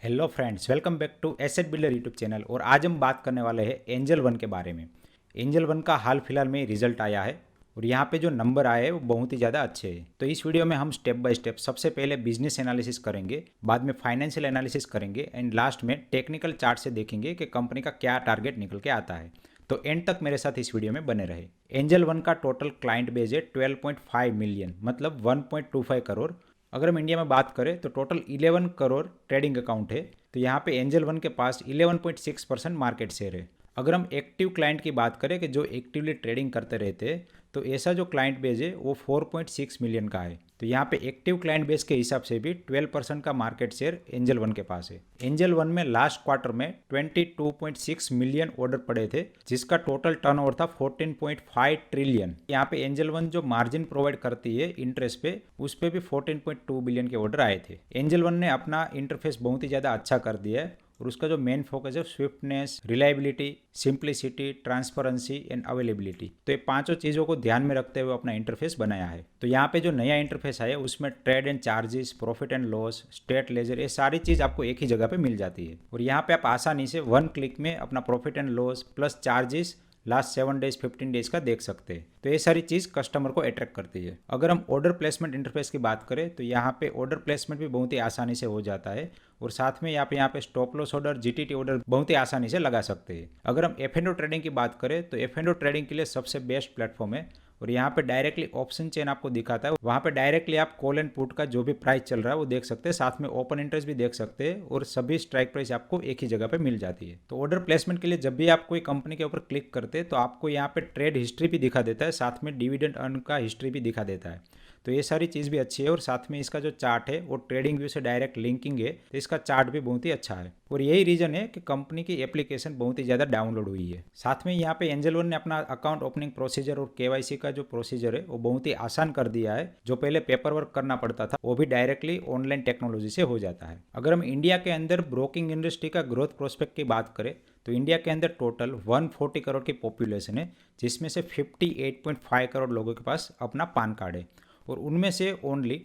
Hello friends, welcome back to Asset Builder YouTube channel. और आज हम बात करने वाले हैं एंजल वन के बारे में। एंजल वन का हाल फिलहाल में रिजल्ट आया है और यहाँ पे जो नंबर आए हैं वो बहुत ही ज़्यादा अच्छे हैं। तो इस वीडियो में हम स्टेप बाय स्टेप सबसे पहले बिजनेस एनालिसिस करेंगे, बाद में फाइनेंशियल एनालिसिस करेंगे एंड लास्ट में टेक्निकल चार्ट से देखेंगे कि कंपनी का क्या टारगेट निकल के आता है। तो एंड तक मेरे साथ इस वीडियो में बने रहे। एंजल वन का टोटल क्लाइंट बेस है 12.5 मिलियन, मतलब 1.25 करोड़। अगर हम इंडिया में बात करें तो टोटल 11 करोड़ ट्रेडिंग अकाउंट है। तो यहाँ पे एंजल वन के पास 11.6% मार्केट शेयर है। अगर हम एक्टिव क्लाइंट की बात करें कि जो एक्टिवली ट्रेडिंग करते रहते हैं, तो ऐसा जो क्लाइंट बेस है वो 4.6 मिलियन का है। तो यहाँ पे एक्टिव क्लाइंट बेस के हिसाब से भी 12% का मार्केट शेयर एंजल वन के पास है। एंजल वन में लास्ट क्वार्टर में 22.6 मिलियन ऑर्डर पड़े थे, जिसका टोटल टर्नओवर था 14.5 ट्रिलियन। यहाँ पे एंजल वन जो मार्जिन प्रोवाइड करती है इंटरेस्ट पे, उस पे भी 14.2 बिलियन के ऑर्डर आए थे। एंजल वन ने अपना इंटरफेस बहुत ही ज़्यादा अच्छा कर दिया है और उसका जो मेन फोकस है swiftness, reliability, simplicity, transparency and availability. तो ये पांचों चीज़ों को ध्यान में रखते हुए अपना इंटरफेस बनाया है। तो यहाँ पे जो नया इंटरफेस है उसमें trade and charges, profit and loss, state ledger, ये सारी चीज़ आपको एक ही जगह पे मिल जाती है। और यहाँ पे आप आसानी से वन क्लिक में अपना profit and loss plus charges last 7 days 15 days का देख सकते हैं। तो ये सारी चीज़ कस्टमर को अट्रैक्ट करती है। अगर हम ऑर्डर प्लेसमेंट इंटरफेस की बात करें तो यहाँ पे ऑर्डर प्लेसमेंट भी बहुत ही आसानी से हो जाता है और साथ में यहाँ पे stop loss order, GTT order बहुत ही आसानी से लगा सकते हैं। अगर हम एफ ट्रेडिंग की बात करें तो एफ ट्रेडिंग के लिए सबसे बेस्ट प्लेटफॉर्म है और यहाँ पे डायरेक्टली ऑप्शन चेन आपको दिखाता है। वहाँ पे डायरेक्टली आप कॉल एंड पुट का जो भी प्राइस चल रहा है वो देख सकते हैं, साथ में ओपन इंटरेस्ट भी देख सकते हैं और सभी स्ट्राइक प्राइस आपको एक ही जगह पे मिल जाती है। तो ऑर्डर प्लेसमेंट के लिए जब भी आप कोई कंपनी के ऊपर क्लिक करते हैं तो आपको यहाँ पे ट्रेड हिस्ट्री भी दिखा देता है, साथ में डिविडेंड अर्न का हिस्ट्री भी दिखा देता है। तो ये सारी चीज़ भी अच्छी है और साथ में इसका जो चार्ट है वो ट्रेडिंग व्यू से डायरेक्ट लिंकिंग है, तो इसका चार्ट भी बहुत ही अच्छा है। और यही रीजन है कि कंपनी की एप्लीकेशन बहुत ही ज़्यादा डाउनलोड हुई है। साथ में यहाँ पे एंजल वन ने अपना अकाउंट ओपनिंग प्रोसीजर और केवाईसी का जो प्रोसीजर है वो बहुत ही आसान कर दिया है। जो पहले पेपर वर्क करना पड़ता था वो भी डायरेक्टली ऑनलाइन टेक्नोलॉजी से हो जाता है। अगर हम इंडिया के अंदर ब्रोकिंग इंडस्ट्री का ग्रोथ प्रोस्पेक्ट की बात करें तो इंडिया के अंदर टोटल 140 करोड़ की पॉपुलेशन है, जिसमें से 58.5 करोड़ लोगों के पास अपना पान कार्ड है और उनमें से ओनली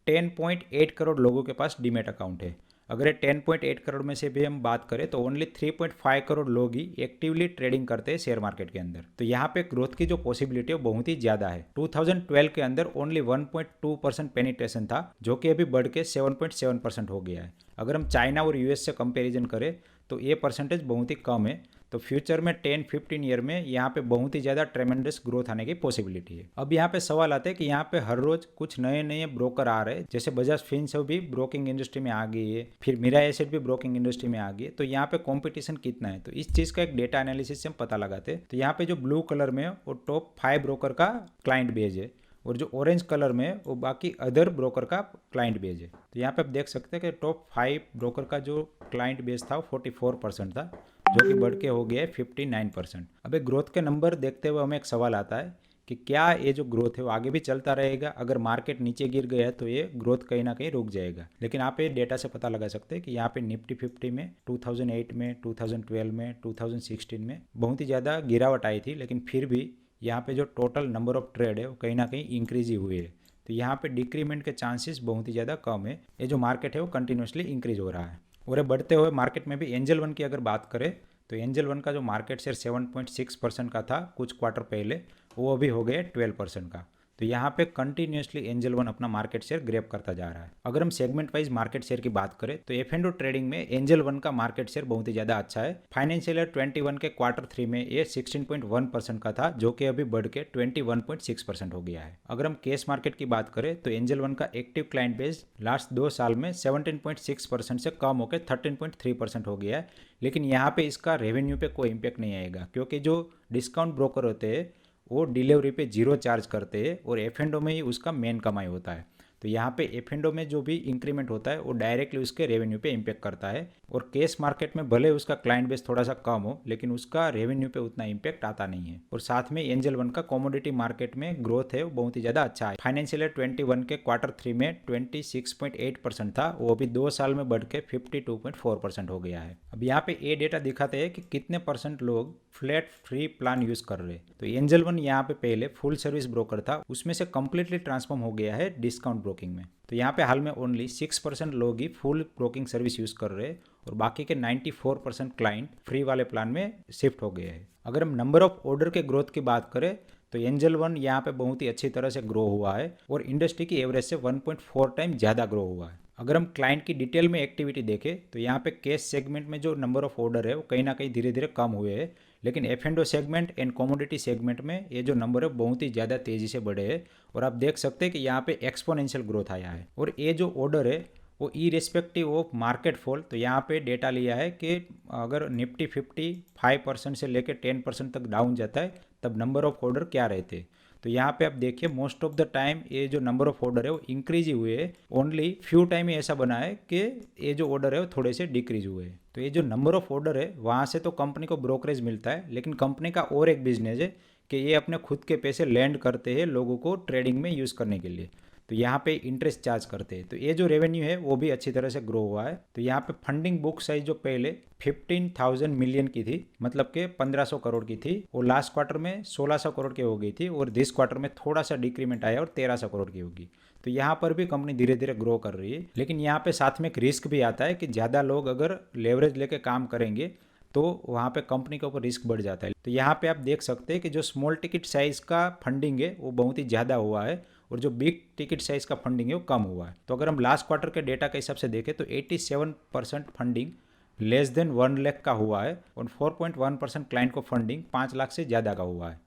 10.8 करोड़ लोगों के पास डीमेट अकाउंट है। अगर 10.8 करोड़ में से भी हम बात करें तो ओनली 3.5 करोड़ लोग ही एक्टिवली ट्रेडिंग करते हैं शेयर मार्केट के अंदर। तो यहाँ पे ग्रोथ की जो पॉसिबिलिटी है बहुत ही ज़्यादा है। 2012 के अंदर ओनली 1.2% पेनिट्रेशन था, जो कि अभी बढ़ के 7.7% हो गया है। अगर हम चाइना और यूएस से कंपेरिजन करें तो ये परसेंटेज बहुत ही कम है। तो फ्यूचर में 10-15 ईयर में यहाँ पे बहुत ही ज़्यादा ट्रेमेंडस ग्रोथ आने की पॉसिबिलिटी है। अब यहाँ पे सवाल आता है कि यहाँ पे हर रोज कुछ नए नए ब्रोकर आ रहे हैं, जैसे बजाज फिनसर्व भी ब्रोकिंग इंडस्ट्री में आ गई है, फिर मीरा एसेट भी ब्रोकिंग इंडस्ट्री में आ गई है। तो यहाँ पे कंपटीशन कितना है, तो इस चीज़ का एक डेटा एनालिसिस से हम पता लगाते हैं। तो यहाँ पे जो ब्लू कलर में वो टॉप 5 ब्रोकर का क्लाइंट बेस है और जो ऑरेंज कलर में है वो बाकी अदर ब्रोकर का क्लाइंट बेस है। तो यहाँ पे आप देख सकते हैं कि टॉप 5 ब्रोकर का जो क्लाइंट बेस था वो 44% था, जो कि बढ़ के हो गया है 59%। अब एक ग्रोथ के नंबर देखते हुए हमें एक सवाल आता है कि क्या ये जो ग्रोथ है वो आगे भी चलता रहेगा। अगर मार्केट नीचे गिर गया तो ये ग्रोथ कहीं ना कहीं रुक जाएगा। लेकिन आप ये डेटा से पता लगा सकते हैं कि यहाँ पे निफ्टी 50 में 2008 में, 2012 में, 2016 में बहुत ही ज़्यादा गिरावट आई थी, लेकिन फिर भी यहाँ पे जो टोटल नंबर ऑफ ट्रेड है वो कहीं ना कहीं इंक्रीज ही हुए है। तो यहाँ पे डिक्रीमेंट के चांसेस बहुत ही ज़्यादा कम है। ये जो मार्केट है वो कंटिन्यूसली इंक्रीज हो रहा है। और ये बढ़ते हुए मार्केट में भी एंजल वन की अगर बात करें तो एंजल वन का जो मार्केट शेयर 7.6% का था कुछ क्वार्टर पहले, वो अभी हो गया 12% का। तो यहाँ पे कंटिन्यूसली एंजल वन अपना मार्केट शेयर ग्रैब करता जा रहा है। अगर हम सेगमेंट वाइज मार्केट शेयर की बात करें तो एफ एंड ट्रेडिंग में एंजल वन का मार्केट शेयर बहुत ही ज़्यादा अच्छा है। फाइनेंशियल ईयर 21 के क्वार्टर 3 में ये 16.1% का था, जो कि अभी बढ़ के 21.6% हो गया है। अगर हम केस मार्केट की बात करें तो एंजल वन का एक्टिव क्लाइंट बेस लास्ट 2 साल में 17.6% से कम होकर 13.3% हो गया है। लेकिन यहाँ पे इसका रेवेन्यू पे कोई इम्पैक्ट नहीं आएगा, क्योंकि जो डिस्काउंट ब्रोकर होते हैं वो डिलीवरी पे 0 चार्ज करते हैं और एफ एंड ओ में ही उसका मेन कमाई होता है। तो यहाँ पे एफ एंड ओ में जो भी इंक्रीमेंट होता है वो डायरेक्टली उसके रेवेन्यू पे इम्पैक्ट करता है। और केस मार्केट में भले उसका क्लाइंट बेस थोड़ा सा कम हो, लेकिन उसका रेवेन्यू पे उतना इम्पैक्ट आता नहीं है। और साथ में एंजल वन का कमोडिटी मार्केट में ग्रोथ है वो बहुत ही ज़्यादा अच्छा है। फाइनेंशियल ईयर 21 के क्वार्टर 3 में 26.8% था, वो अभी 2 साल में बढ़ के 52.4% हो गया है। अब यहाँ पे ये डेटा दिखाते हैं कि कितने परसेंट लोग फ्लैट फ्री प्लान यूज कर रहे हैं। तो एंजल वन यहाँ पे पहले फुल सर्विस ब्रोकर था, उसमें से कंप्लीटली ट्रांसफॉर्म हो गया है डिस्काउंट ब्रोकिंग में। तो यहाँ पे हाल में ओनली 6% लोग ही फुल ब्रोकिंग सर्विस यूज़ कर रहे हैं और बाकी के 94% क्लाइंट फ्री वाले प्लान में शिफ्ट हो गए हैं। अगर हम नंबर ऑफ ऑर्डर के ग्रोथ की बात करें तो एंजल वन यहाँ पे बहुत ही अच्छी तरह से ग्रो हुआ है और इंडस्ट्री की एवरेज से 1.4 टाइम ज़्यादा ग्रो हुआ है। अगर हम क्लाइंट की डिटेल में एक्टिविटी देखें तो यहाँ पे कैश सेगमेंट में जो नंबर ऑफ ऑर्डर है वो कहीं ना कहीं धीरे धीरे कम हुए हैं, लेकिन F&O segment and commodity segment में ये जो नंबर है बहुत ही ज़्यादा तेज़ी से बढ़े हैं और आप देख सकते हैं कि यहाँ पे एक्सपोनेंशियल ग्रोथ आया है। और ये जो ऑर्डर है वो इरेस्पेक्टिव ऑफ मार्केट फॉल, तो यहाँ पे डेटा लिया है कि अगर निफ्टी 50 5% से लेकर 10% तक डाउन जाता है तब नंबर ऑफ ऑर्डर क्या रहते हैं। तो यहाँ पे आप देखिए मोस्ट ऑफ द टाइम ये जो नंबर ऑफ ऑर्डर है वो इंक्रीज ही हुए हैं, ओनली फ्यू टाइम ही ऐसा बना है कि ये जो ऑर्डर है वो थोड़े से डिक्रीज हुए हैं। तो ये जो नंबर ऑफ ऑर्डर है वहाँ से तो कंपनी को ब्रोकरेज मिलता है, लेकिन कंपनी का और एक बिजनेस है कि ये अपने खुद के पैसे लैंड करते हैं लोगों को ट्रेडिंग में यूज़ करने के लिए, तो यहाँ पे इंटरेस्ट चार्ज करते हैं। तो ये जो रेवेन्यू है वो भी अच्छी तरह से ग्रो हुआ है। तो यहाँ पे फंडिंग बुक साइज जो पहले 15,000 मिलियन की थी, मतलब कि 1500 करोड़ की थी, वो लास्ट क्वार्टर में 1600 करोड़ की हो गई थी और दिस क्वार्टर में थोड़ा सा डिक्रीमेंट आया और 1300 करोड़ की होगी। तो यहाँ पर भी कंपनी धीरे धीरे ग्रो कर रही है, लेकिन यहाँ पे साथ में एक रिस्क भी आता है कि ज़्यादा लोग अगर लेवरेज लेके काम करेंगे तो वहाँ पे कंपनी के ऊपर रिस्क बढ़ जाता है। तो यहाँ पे आप देख सकते हैं कि जो स्मॉल टिकट साइज़ का फंडिंग है वो बहुत ही ज़्यादा हुआ है और जो बिग टिकट साइज का फंडिंग है वो कम हुआ है। तो अगर हम लास्ट क्वार्टर के डेटा के हिसाब से देखें तो 87% फंडिंग लेस देन 1 लाख का हुआ है और 4.1% क्लाइंट को फंडिंग 5 लाख से ज़्यादा का हुआ है।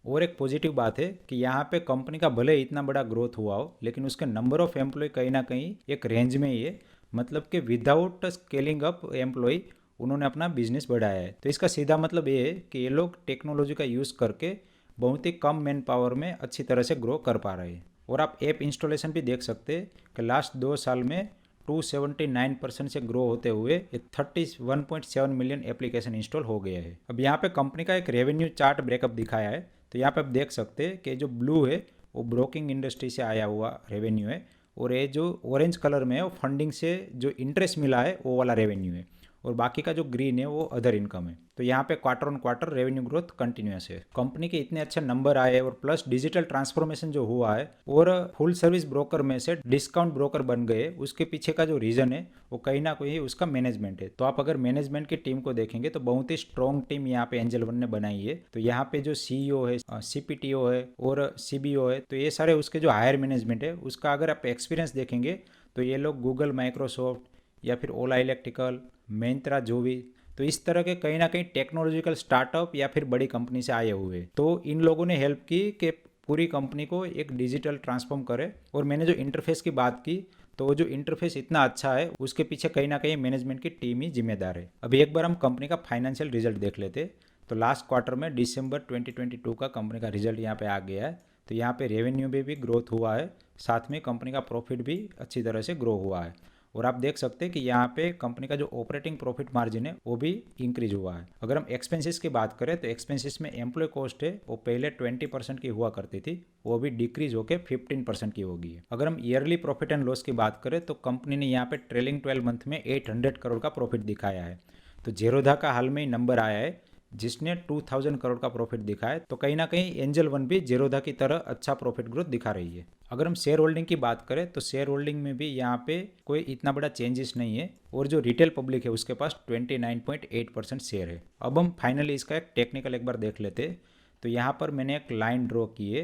और एक पॉजिटिव बात है कि यहाँ पे कंपनी का भले इतना बड़ा ग्रोथ हुआ हो लेकिन उसके नंबर ऑफ एम्प्लॉय कहीं ना कहीं एक रेंज में ही है, मतलब कि विदाउट स्केलिंग अप एम्प्लॉय उन्होंने अपना बिजनेस बढ़ाया है। तो इसका सीधा मतलब ये है कि ये लोग टेक्नोलॉजी का यूज़ करके बहुत ही कम मैन पावर में अच्छी तरह से ग्रो कर पा रहे हैं। और आप ऐप इंस्टॉलेशन भी देख सकते हैं कि लास्ट 2 साल में 279% से ग्रो होते हुए 31.7 मिलियन एप्लीकेशन इंस्टॉल हो गया है। अब यहाँ पे कंपनी का एक रेवेन्यू चार्ट ब्रेकअप दिखाया है। तो यहाँ पे आप देख सकते हैं कि जो ब्लू है वो ब्रोकिंग इंडस्ट्री से आया हुआ रेवेन्यू है और ये जो ऑरेंज कलर में है वो फंडिंग से जो इंटरेस्ट मिला है वो वाला रेवेन्यू है और बाकी का जो ग्रीन है वो अदर इनकम है। तो यहाँ पे quarter on quarter revenue growth continuous है। कंपनी के इतने अच्छे नंबर आए और प्लस डिजिटल ट्रांसफॉर्मेशन जो हुआ है और फुल सर्विस ब्रोकर में से डिस्काउंट ब्रोकर बन गए, उसके पीछे का जो रीज़न है वो कहीं ना कहीं उसका मैनेजमेंट है। तो आप अगर मैनेजमेंट की टीम को देखेंगे तो बहुत ही स्ट्रॉन्ग टीम यहाँ पे एंजल वन ने बनाई है। तो यहाँ पे जो सीईओ है, सीपीटीओ है और सीबीओ है, तो ये सारे उसके जो हायर मैनेजमेंट है उसका अगर आप एक्सपीरियंस देखेंगे तो ये लोग गूगल, माइक्रोसॉफ्ट या फिर ओला इलेक्ट्रिकल, महिंद्रा, जोवी, तो इस तरह के कहीं ना कहीं टेक्नोलॉजिकल स्टार्टअप या फिर बड़ी कंपनी से आए हुए। तो इन लोगों ने हेल्प की कि पूरी कंपनी को एक डिजिटल ट्रांसफॉर्म करे। और मैंने जो इंटरफेस की बात की तो जो इंटरफेस इतना अच्छा है उसके पीछे कहीं ना कहीं मैनेजमेंट की टीम ही जिम्मेदार है। अभी एक बार हम कंपनी का फाइनेंशियल रिजल्ट देख लेते। तो लास्ट क्वार्टर में दिसंबर 2022 का कंपनी का रिजल्ट यहाँ पे आ गया है। तो यहाँ पे रेवेन्यू में भी ग्रोथ हुआ है, साथ में कंपनी का प्रॉफिट भी अच्छी तरह से ग्रो हुआ है। और आप देख सकते हैं कि यहाँ पे कंपनी का जो ऑपरेटिंग प्रॉफिट मार्जिन है वो भी इंक्रीज हुआ है। अगर हम एक्सपेंसेस की बात करें तो एक्सपेंसेस में एम्प्लॉय कॉस्ट है वो पहले 20% की हुआ करती थी, वो भी डिक्रीज होकर 15% की हो गई है। अगर हम ईयरली प्रॉफिट एंड लॉस की बात करें तो कंपनी ने यहाँ पे ट्रेलिंग 12 मंथ में 800 करोड़ का प्रॉफिट दिखाया है। तो जेरोधा का हाल में ही नंबर आया है जिसने 2000 करोड़ का प्रॉफिट दिखा है। तो कहीं ना कहीं एंजल वन भी जेरोधा की तरह अच्छा प्रॉफिट ग्रोथ दिखा रही है। अगर हम शेयर होल्डिंग की बात करें तो शेयर होल्डिंग में भी यहाँ पे कोई इतना बड़ा चेंजेस नहीं है और जो रिटेल पब्लिक है उसके पास 29.8% शेयर है। अब हम फाइनली इसका एक टेक्निकल एक बार देख लेते। तो यहाँ पर मैंने एक लाइन ड्रॉ की है,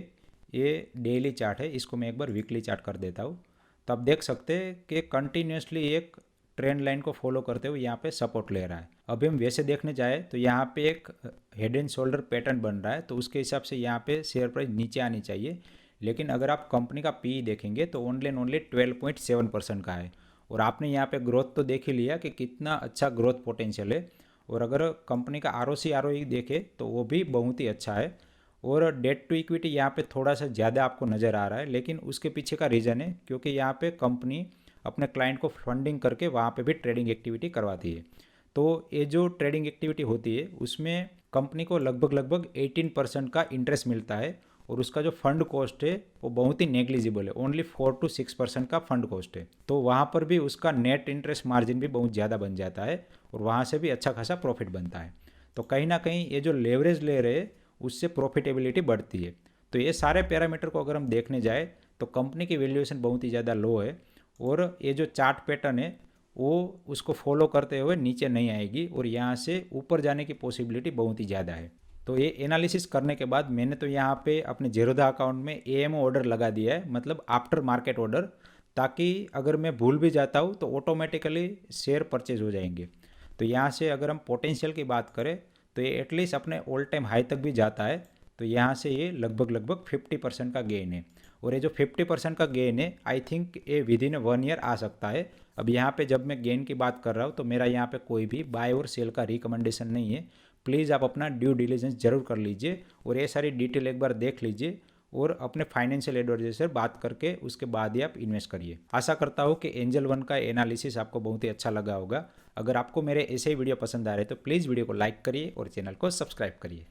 ये डेली चार्ट है, इसको मैं एक बार वीकली चार्ट कर देता हूँ। तो आप देख सकते हैं कि कंटिन्यूसली एक ट्रेंड लाइन को फॉलो करते हुए यहाँ पे सपोर्ट ले रहा है। अभी हम वैसे देखने जाए तो यहाँ पे एक हेड एंड शोल्डर पैटर्न बन रहा है, तो उसके हिसाब से यहाँ पे शेयर प्राइस नीचे आनी चाहिए। लेकिन अगर आप कंपनी का पी देखेंगे तो ओनली एंड ओनली 12.7% का है और आपने यहाँ पे ग्रोथ तो देख ही लिया कि कितना अच्छा ग्रोथ पोटेंशियल है। और अगर कंपनी का ROC देखे तो वो भी बहुत ही अच्छा है और डेट टू इक्विटी यहाँ पे थोड़ा सा ज़्यादा आपको नज़र आ रहा है, लेकिन उसके पीछे का रीज़न है क्योंकि यहाँ पे कंपनी अपने क्लाइंट को फंडिंग करके वहाँ पे भी ट्रेडिंग एक्टिविटी करवाती है। तो ये जो ट्रेडिंग एक्टिविटी होती है उसमें कंपनी को लगभग 18% का इंटरेस्ट मिलता है और उसका जो फंड कॉस्ट है वो बहुत ही नेग्लिजिबल है, ओनली 4 to 6% का फंड कॉस्ट है। तो वहाँ पर भी उसका नेट इंटरेस्ट मार्जिन भी बहुत ज़्यादा बन जाता है और वहाँ से भी अच्छा खासा प्रॉफिट बनता है। तो कहीं ना कहीं ये जो लेवरेज ले रहे उससे प्रॉफिटेबिलिटी बढ़ती है। तो ये सारे पैरामीटर को अगर हम देखने जाए तो कंपनी की वैल्यूएशन बहुत ही ज़्यादा लो है और ये जो चार्ट पैटर्न है वो उसको फॉलो करते हुए नीचे नहीं आएगी और यहाँ से ऊपर जाने की पॉसिबिलिटी बहुत ही ज़्यादा है। तो ये एनालिसिस करने के बाद मैंने तो यहाँ पे अपने जेरोधा अकाउंट में एएमओ ऑर्डर लगा दिया है, मतलब आफ्टर मार्केट ऑर्डर, ताकि अगर मैं भूल भी जाता हूँ तो ऑटोमेटिकली शेयर परचेज हो जाएंगे। तो यहाँ से अगर हम पोटेंशियल की बात करें तो ये एटलीस्ट अपने ऑल टाइम हाई तक भी जाता है। तो यहाँ से ये लगभग 50% का गेन है और ये जो 50% का गेन है आई थिंक ये विद इन 1 ईयर आ सकता है। अब यहाँ पे जब मैं गेन की बात कर रहा हूँ तो मेरा यहाँ पे कोई भी बाय और सेल का रिकमेंडेशन नहीं है। प्लीज़ आप अपना ड्यू डिलिजेंस जरूर कर लीजिए और ये सारी डिटेल एक बार देख लीजिए और अपने फाइनेंशियल एडवाइजर से बात करके उसके बाद ही आप इन्वेस्ट करिए। आशा करता हूँ कि एंजल वन का एनालिसिस आपको बहुत ही अच्छा लगा होगा। अगर आपको मेरे ऐसे ही वीडियो पसंद आ रहे हैं तो प्लीज़ वीडियो को लाइक करिए और चैनल को सब्सक्राइब करिए।